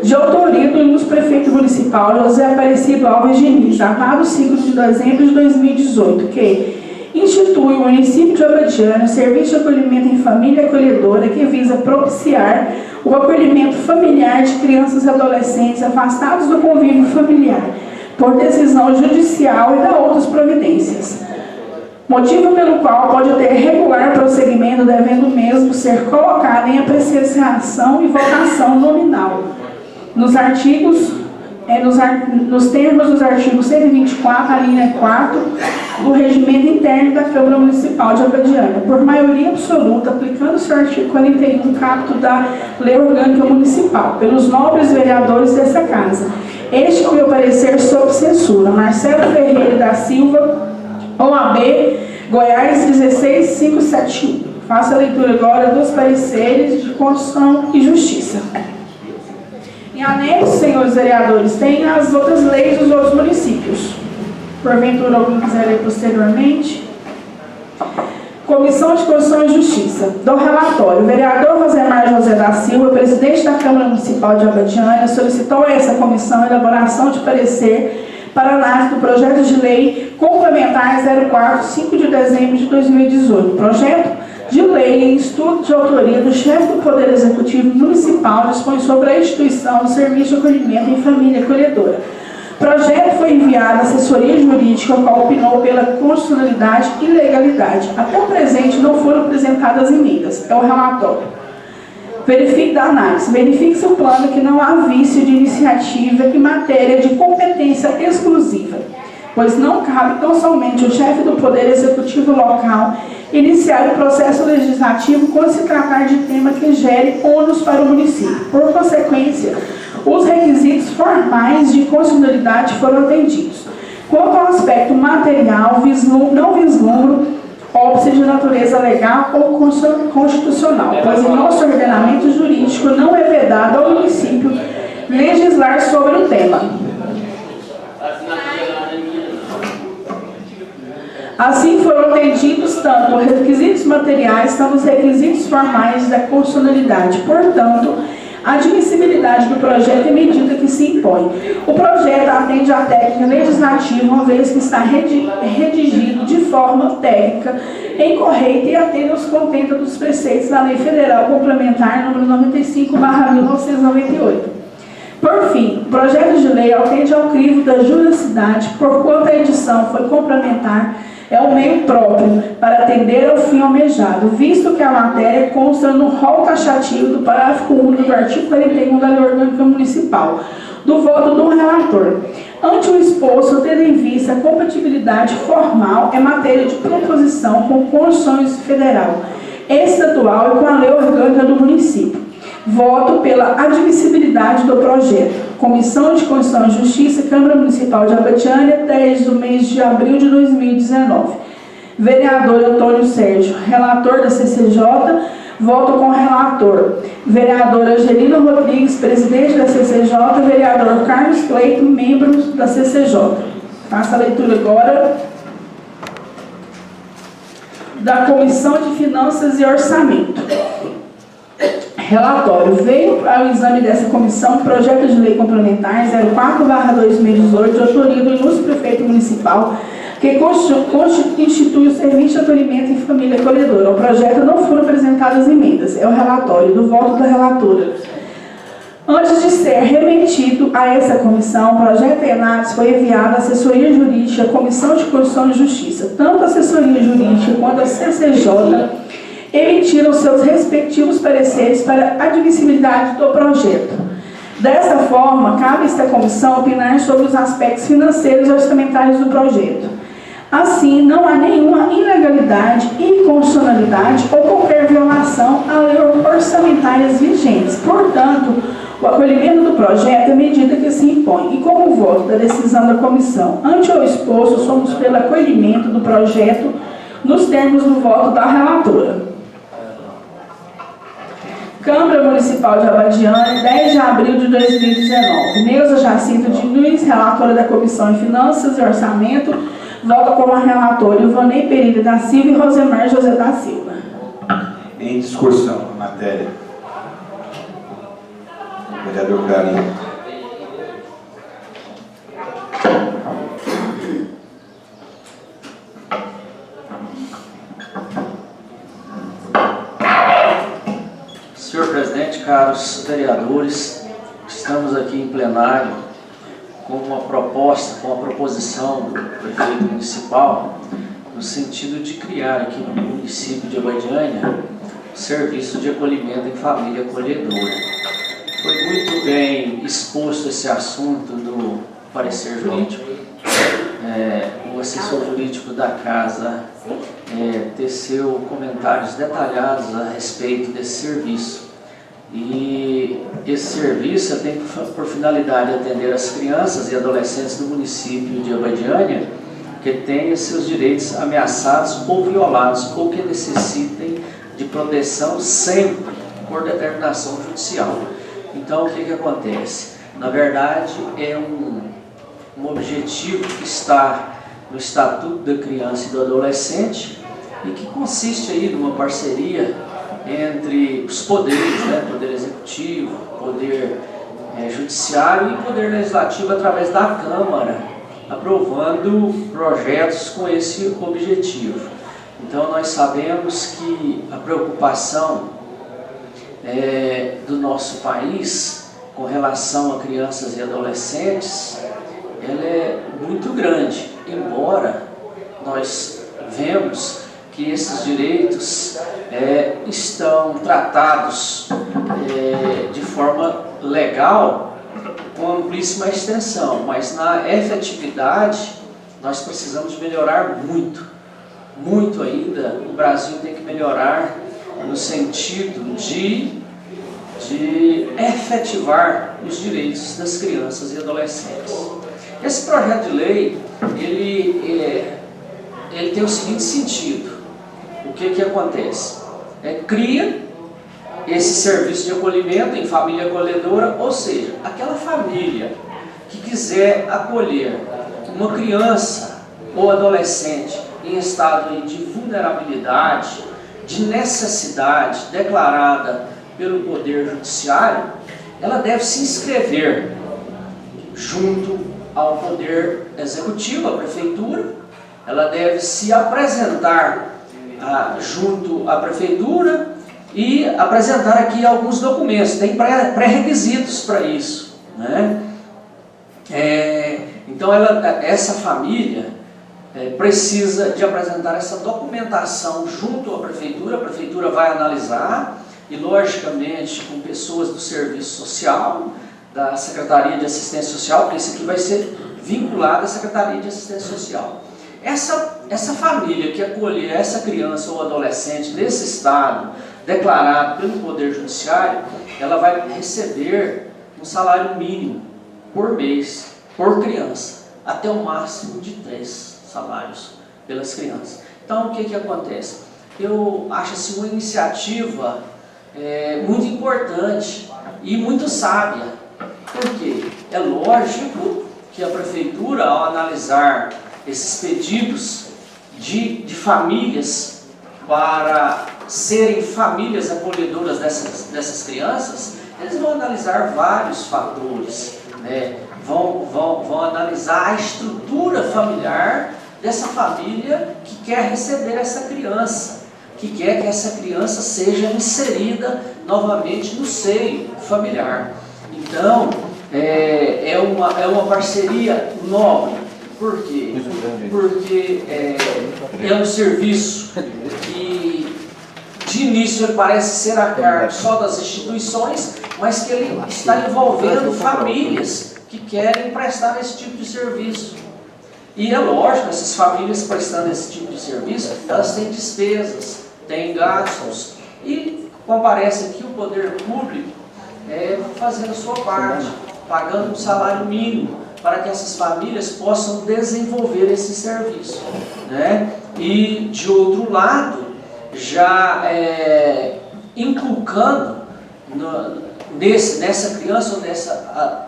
de autoria do ilustre prefeito municipal José Aparecido Alves Diniz, datado 5 de dezembro de 2018, que institui o município de Abadiânia serviço de acolhimento em família acolhedora que visa propiciar o acolhimento familiar de crianças e adolescentes afastados do convívio familiar, por decisão judicial e da outras providências. Motivo pelo qual pode ter regular prosseguimento, devendo mesmo ser colocado em apreciação e votação nominal. Nos termos dos artigos 124, a linha 4, do regimento interno da Câmara Municipal de Abadiânia, por maioria absoluta, aplicando-se o artigo 41, caput da Lei Orgânica Municipal, pelos nobres vereadores dessa Casa. Este, com meu parecer, sob censura. Marcelo Ferreira da Silva, OAB, Goiás 16571. Faço a leitura agora dos pareceres de Constituição e Justiça. Em anexo, senhores vereadores, tem as outras leis dos outros municípios. Porventura, alguém quiser ler posteriormente. Comissão de Constituição e Justiça. Do relatório, o vereador Rosemar José da Silva, presidente da Câmara Municipal de Abadiânia, solicitou a essa comissão a elaboração de parecer para análise do projeto de lei complementar 04, 5 de dezembro de 2018. Projeto de lei em estudo de autoria do chefe do Poder Executivo Municipal dispõe sobre a instituição do Serviço de Acolhimento em Família Acolhedora. O projeto foi enviado à assessoria jurídica, a qual opinou pela constitucionalidade e legalidade. Até o presente não foram apresentadas emendas. É o relatório. Verifique da análise. Verifique-se o plano que não há vício de iniciativa em matéria de competência exclusiva, pois não cabe tão somente o chefe do Poder Executivo local iniciar o processo legislativo quando se tratar de tema que gere ônus para o município. Por consequência, os requisitos formais de constitucionalidade foram atendidos. Quanto ao aspecto material, não vislumbro óbice de natureza legal ou constitucional, pois em nosso ordenamento jurídico não é vedado ao município legislar sobre o tema. Assim foram atendidos tanto os requisitos materiais quanto os requisitos formais da constitucionalidade. Portanto, a admissibilidade do projeto é medida que se impõe. O projeto atende à técnica legislativa, uma vez que está redigido de forma técnica, incorreta e atende aos contentos dos preceitos da Lei Federal Complementar nº 95/1998. Por fim, o projeto de lei atende ao crivo da juridicidade, porquanto a edição foi complementar, é um meio próprio para atender ao fim almejado, visto que a matéria consta no rol taxativo do parágrafo único do artigo 41 da Lei Orgânica Municipal, do voto do relator. Ante o exposto, tendo em vista a compatibilidade formal em matéria de proposição com Constituição Federal, estadual e com a Lei Orgânica do município. Voto pela admissibilidade do projeto. Comissão de Constituição e Justiça, Câmara Municipal de Abadiânia, 10 do mês de abril de 2019. Vereador Antônio Sérgio, relator da CCJ, voto com relator. Vereador Angelino Rodrigues, presidente da CCJ. Vereador Carlos Cleito, membro da CCJ. Faça a leitura agora da Comissão de Finanças e Orçamento. Relatório. Veio ao exame dessa comissão projeto de lei complementar 04/2018, de autoria do ilustre prefeito municipal, que constitui o Serviço de Acolhimento em Família Acolhedora. Ao projeto não foram apresentadas emendas. É o relatório do voto da relatora. Antes de ser remetido a essa comissão, o projeto em análise foi enviado à assessoria jurídica, à Comissão de Constituição e Justiça. Tanto a assessoria jurídica quanto a CCJ emitiram seus respectivos pareceres para a admissibilidade do projeto. Desta forma, cabe a esta comissão opinar sobre os aspectos financeiros e orçamentários do projeto. Assim, não há nenhuma ilegalidade, inconstitucionalidade ou qualquer violação à lei orçamentárias vigentes. Portanto, o acolhimento do projeto é medida que se impõe. E como voto da decisão da comissão ante o exposto, somos pelo acolhimento do projeto nos termos do voto da relatora. Câmara Municipal de Abadiânia, 10 de abril de 2019. Neuza Jacinto Diniz, relatora da Comissão de Finanças e Orçamento, vota como relatora Ivonei Pereira da Silva e Rosemar José da Silva. Em discussão a matéria. Vereador Clarinho. Senhor presidente, caros vereadores, estamos aqui em plenário com uma proposta, com a proposição do prefeito municipal, no sentido de criar aqui no município de Abadiânia serviço de acolhimento em família acolhedora. Foi muito bem exposto esse assunto no parecer jurídico. O assessor jurídico da casa teceu comentários detalhados a respeito desse serviço. E esse serviço tem por finalidade atender as crianças e adolescentes do município de Abadiânia que tenham seus direitos ameaçados ou violados ou que necessitem de proteção sempre por determinação judicial. Então, o que acontece? Na verdade, é um objetivo que está no Estatuto da Criança e do Adolescente e que consiste aí numa parceria entre os poderes, né, poder executivo, poder judiciário e poder legislativo através da Câmara, aprovando projetos com esse objetivo. Então nós sabemos que a preocupação do nosso país com relação a crianças e adolescentes, ela é muito grande, embora nós vemos que esses direitos estão tratados de forma legal com amplíssima extensão, mas na efetividade nós precisamos melhorar muito ainda. O Brasil tem que melhorar no sentido de efetivar os direitos das crianças e adolescentes. Esse projeto de lei, ele tem o seguinte sentido. O que acontece? Cria esse serviço de acolhimento em família acolhedora, ou seja, aquela família que quiser acolher uma criança ou adolescente em estado de vulnerabilidade, de necessidade declarada pelo Poder Judiciário, ela deve se inscrever junto ao Poder Executivo, a Prefeitura, ela deve se apresentar junto à Prefeitura e apresentar aqui alguns documentos, tem pré-requisitos para isso, né? Então essa família precisa de apresentar essa documentação junto à Prefeitura, a Prefeitura vai analisar e logicamente com pessoas do Serviço Social, da Secretaria de Assistência Social, porque isso aqui vai ser vinculado à Secretaria de Assistência Social. Essa família que acolher essa criança ou adolescente nesse estado, declarado pelo Poder Judiciário, ela vai receber um salário mínimo por mês, por criança, até o máximo de 3 salários pelas crianças. Então, o que acontece? Eu acho assim, uma iniciativa muito importante e muito sábia. Por quê? É lógico que a Prefeitura, ao analisar esses pedidos de famílias para serem famílias acolhedoras dessas crianças, eles vão analisar vários fatores, né? Vão analisar a estrutura familiar dessa família que quer receber essa criança, que quer que essa criança seja inserida novamente no seio familiar. Então, é uma parceria nobre. Por quê? Porque é um serviço que, de início, ele parece ser a cargo só das instituições, mas que ele está envolvendo famílias que querem prestar esse tipo de serviço. E é lógico, essas famílias prestando esse tipo de serviço, elas têm despesas, têm gastos, e comparece aqui o poder público fazendo a sua parte, pagando um salário mínimo, para que essas famílias possam desenvolver esse serviço, né? E, de outro lado, já inculcando nessa criança ou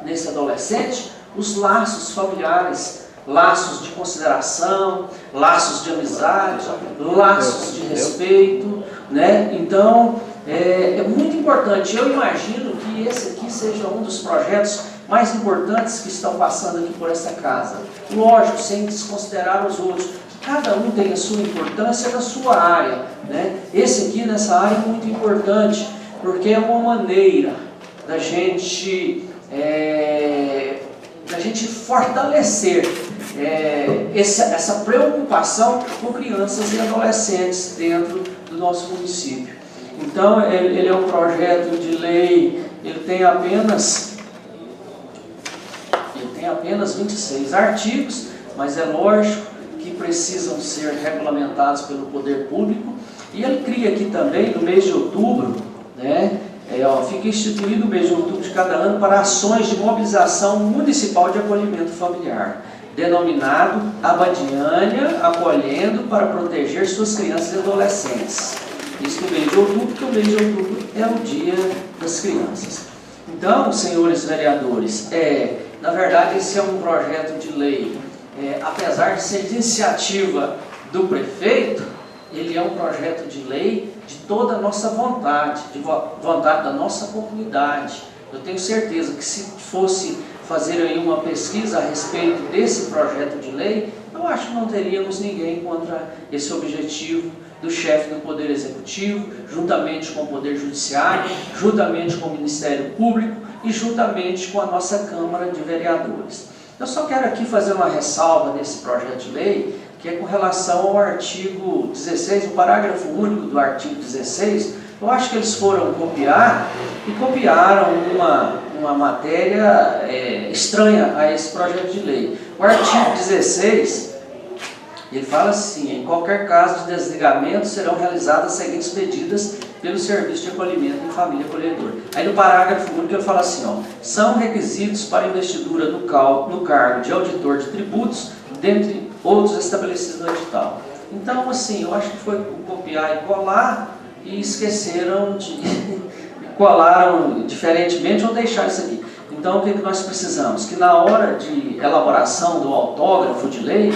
nesse adolescente os laços familiares, laços de consideração, laços de amizade, laços de respeito, né? Então, é muito importante. Eu imagino que esse aqui seja um dos projetos mais importantes que estão passando aqui por essa casa. Lógico, sem desconsiderar os outros. Cada um tem a sua importância na sua área, né? Esse aqui nessa área é muito importante, porque é uma maneira da gente fortalecer essa preocupação com crianças e adolescentes dentro do nosso município. Então, ele é um projeto de lei, ele tem apenas 26 artigos, mas é lógico que precisam ser regulamentados pelo poder público. E ele cria aqui também, no mês de outubro, né, fica instituído o mês de outubro de cada ano para ações de mobilização municipal de acolhimento familiar, denominado Abadiânia Acolhendo para Proteger Suas Crianças e Adolescentes. Isso no mês de outubro, porque o mês de outubro é o Dia das Crianças. Então, senhores vereadores, na verdade esse é um projeto de lei, apesar de ser de iniciativa do prefeito, ele é um projeto de lei de toda a nossa vontade, de vontade da nossa comunidade. Eu tenho certeza que se fosse fazer aí uma pesquisa a respeito desse projeto de lei, eu acho que não teríamos ninguém contra esse objetivo do chefe do Poder Executivo, juntamente com o Poder Judiciário, juntamente com o Ministério Público e juntamente com a nossa Câmara de Vereadores. Eu só quero aqui fazer uma ressalva nesse projeto de lei, que é com relação ao artigo 16, o parágrafo único do artigo 16. Eu acho que eles foram copiar e copiaram uma matéria estranha a esse projeto de lei. O artigo 16, ele fala assim: em qualquer caso de desligamento serão realizadas as seguintes medidas pelo Serviço de Acolhimento em Família Acolhedora. Aí no parágrafo único ele fala assim, são requisitos para investidura no cargo de auditor de tributos, dentre outros estabelecidos no edital. Então, assim, eu acho que foi copiar e colar e esqueceram de... colaram diferentemente ou deixaram isso aqui. Então, o que nós precisamos? Que na hora de elaboração do autógrafo de lei,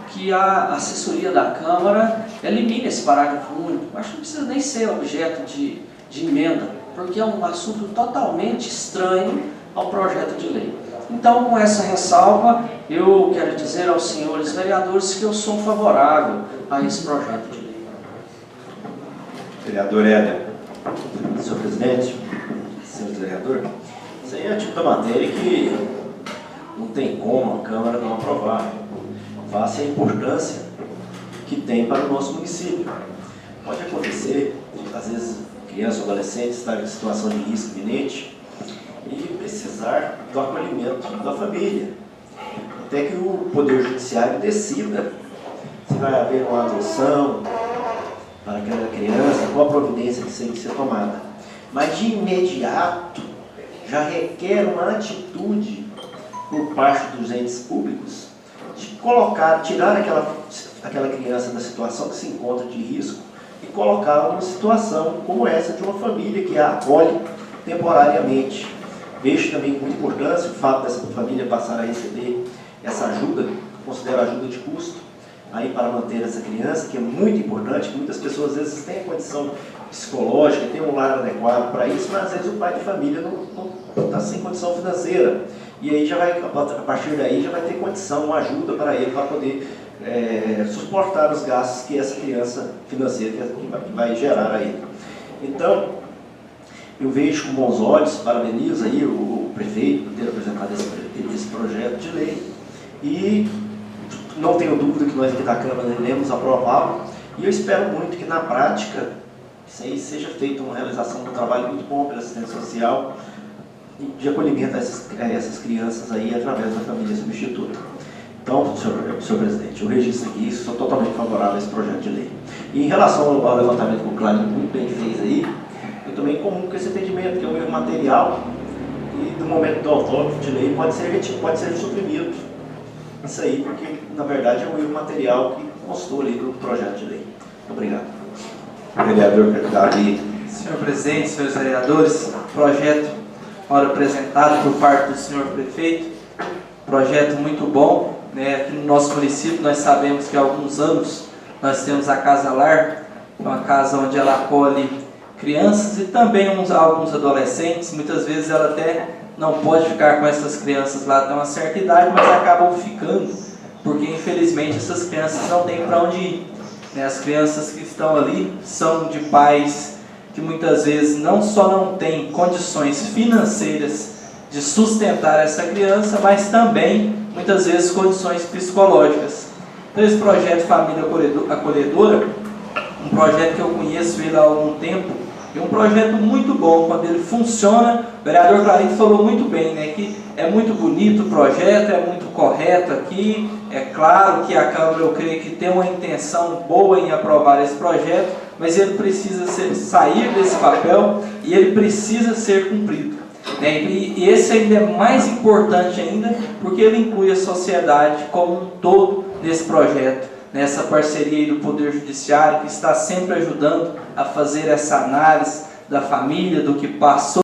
que a assessoria da Câmara elimine esse parágrafo único. Acho que não precisa nem ser objeto de emenda, porque é um assunto totalmente estranho ao projeto de lei. Então, com essa ressalva, eu quero dizer aos senhores vereadores que eu sou favorável a esse projeto de lei. Vereador Éder. Senhor presidente, senhor vereador, isso aí é o tipo da matéria que não tem como a Câmara não aprovar. Face a importância que tem para o nosso município. Pode acontecer, às vezes, criança ou adolescente estar em situação de risco iminente e precisar do acolhimento da família. Até que o Poder Judiciário decida se vai haver uma adoção para aquela criança, qual a providência que tem que ser tomada. Mas de imediato já requer uma atitude por parte dos entes públicos de tirar aquela criança da situação que se encontra de risco e colocá-la numa situação como essa de uma família que a acolhe temporariamente. Vejo também com muita importância o fato dessa família passar a receber essa ajuda, considero ajuda de custo, aí para manter essa criança, que é muito importante, que muitas pessoas às vezes têm a condição psicológica, têm um lar adequado para isso, mas às vezes o pai de família não está sem condição financeira. E aí já vai, a partir daí já vai ter condição, uma ajuda para ele, para poder suportar os gastos que essa criança financeira que vai gerar a ele. Então, eu vejo com bons olhos, parabenizo aí o prefeito por ter apresentado esse projeto de lei e não tenho dúvida que nós aqui da Câmara iremos aprová-lo e eu espero muito que na prática isso aí seja feita uma realização de um trabalho muito bom pela assistência social de acolhimento a essas crianças aí através da família substituta. Então, senhor presidente, eu registro aqui, sou totalmente favorável a esse projeto de lei. E em relação ao levantamento que o Cláudio muito bem fez aí, eu também comungo com esse entendimento, que é um erro material e do momento do autógrafo de lei pode ser suprimido. Isso aí, porque na verdade é um erro material que constou ali do projeto de lei. Obrigado. Vereador Davi. Senhor presidente, senhores vereadores, projeto ora apresentado por parte do senhor prefeito, projeto muito bom, né? Aqui no nosso município nós sabemos que há alguns anos nós temos a Casa Lar, uma casa onde ela acolhe crianças e também alguns adolescentes. Muitas vezes ela até não pode ficar com essas crianças lá até uma certa idade, mas acabam ficando, porque infelizmente essas crianças não têm para onde ir, né? As crianças que estão ali são de pais que muitas vezes não só não têm condições financeiras de sustentar essa criança, mas também muitas vezes condições psicológicas. Então esse projeto Família Acolhedora, um projeto que eu conheço ele há algum tempo, é um projeto muito bom. Quando ele funciona, o vereador Clarito falou muito bem, né, que É muito bonito o projeto, é muito correto aqui. É claro que a Câmara, eu creio que tem uma intenção boa em aprovar esse projeto, mas ele precisa sair desse papel e ele precisa ser cumprido. E esse ainda é mais importante ainda, porque ele inclui a sociedade como um todo nesse projeto, nessa parceria aí do Poder Judiciário, que está sempre ajudando a fazer essa análise da família, do que passou.